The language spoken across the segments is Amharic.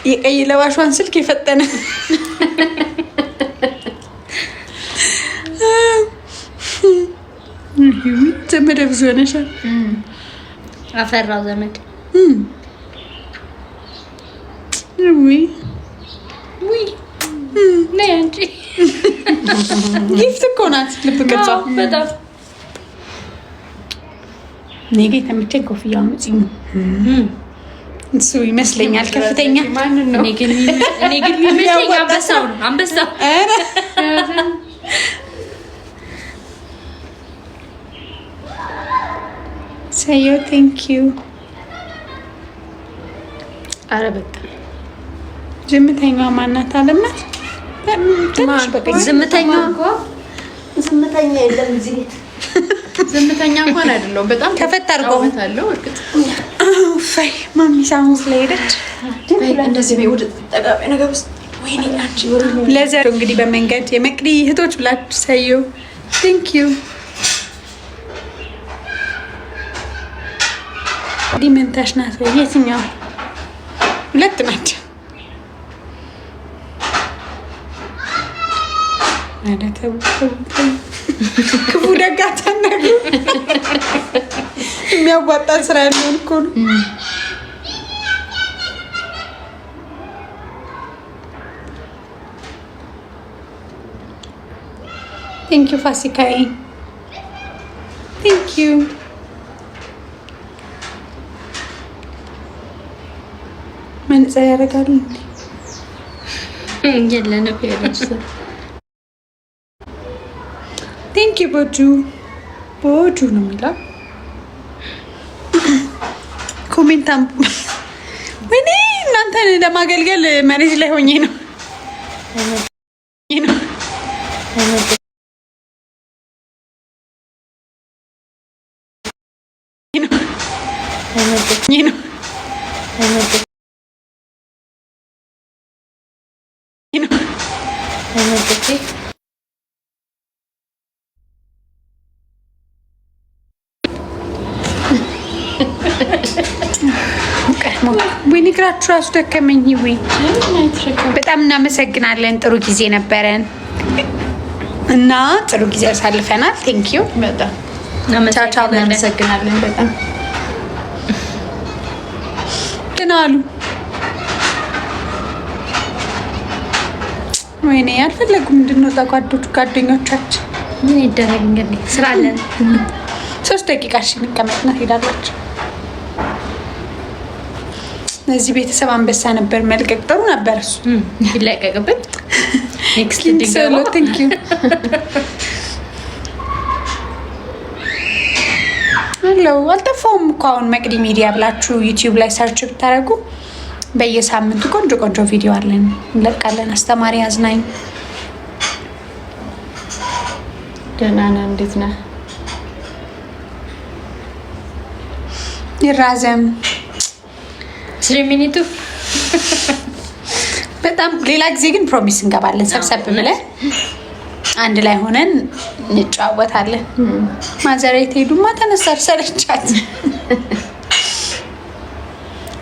የቀይ ለባሿን ስልክ የፈጠነ ዘመድ ብዙ ሆነሻል። አፈራው ዘመድ ነይ አንቺ ጊፍት እኮ ናት። ልብ ቅርጿ በጣም ነገ ተመቸኝ። ኮፍያው ምጽኝ እሱ ይመስለኛል ከፍተኛ። እኔ ግን የሚመስለኝ አንበሳው ነው። አንበሳው ሰዮ ቴንክ ዩ። ኧረ በቃ ዝምተኛዋ ማናት አለናት። ትንሽ በቃ ዝምተኛ የለም እዚህ ቤት። ዝምተኛ እንኳን አይደለሁም። በጣም ከፈት አድርገው አለው። እርግጥ ፈይ ማሚ ሳሙን ስለሄደች እንደዚህ ነው ወደ ተጠጋቢ ነገር ውስጥ ወይኔ አንቺ ለዘሩ እንግዲህ በመንገድ የመቅዲ እህቶች ብላችሁ ሰዮ ቴንክ ዩ። ዲመንታሽ ናት ወይ? የትኛው? ሁለት ናቸው። ክፉ ደግ አታናግሩ። የሚያዋጣ ስራ ያለውን እኮ ነው። ቴንክ ዩ ፋሲካዬ ቴንክ ዩ። መንጸር ያደርጋሉ እንዴ? የለንም ያለች ቴንክ ዩ ቦጁ ነው የሚለው ኮሜንታም። ወይኔ እናንተን ለማገልገል መሬት ላይ ሆኜ ነው። ወይኔ እግራችሁ ራሱ ደከመኝ። ወይ በጣም እናመሰግናለን። ጥሩ ጊዜ ነበረን እና ጥሩ ጊዜ አሳልፈናል። ቴንክ ዩ በጣም እናመሰግናለን። በጣም ግን አሉ ወይኔ አልፈለጉም እንድንወጣ ጓደኞቻችን። ምን ይደረግ እንግዲህ ስራ አለን። 3 ደቂቃ እሺ እንቀመጥና ሄዳላችሁ። እዚህ ቤተሰብ አንበሳ ነበር መልቀቅ ጥሩ ነበር። እሱ ይለቀቅብን። ኔክስት ዲጋሎ ቴንክ ዩ ሄሎ። አልጠፋውም እኮ አሁን መቅዲ ሚዲያ ብላችሁ ዩቲዩብ ላይ ሰርች ብታደርጉ በየሳምንቱ ቆንጆ ቆንጆ ቪዲዮ አለን እንለቃለን። አስተማሪ፣ አዝናኝ። ደህና ነህ? እንዴት ነህ? ይራዘም 3 ሚኒቱ በጣም ሌላ ጊዜ ግን ፕሮሚስ እንገባለን። ሰብሰብ ብለን አንድ ላይ ሆነን እንጫወታለን። ማዘሬት ሄዱማ ተነሳች ሰለቻት።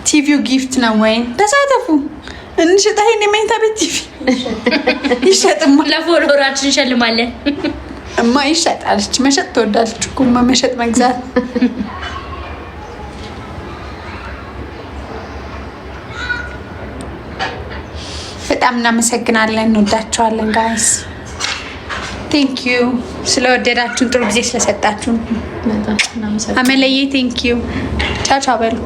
ቲቪው ጊፍት ነው ወይ? ተሳተፉ። እንሽጣ ይሄን የመኝታ ቤት ቲቪ ይሸጥማ። ለፎሎወራችን እንሸልማለን። እማ ይሸጣለች። መሸጥ ትወዳለች እኮ መሸጥ መግዛት። በጣም እናመሰግናለን። እንወዳቸዋለን ጋይስ። ቴንክ ዩ ስለወደዳችሁን፣ ጥሩ ጊዜ ስለሰጣችሁን። አመለዬ ቴንክ ዩ። ቻው ቻው በሉ።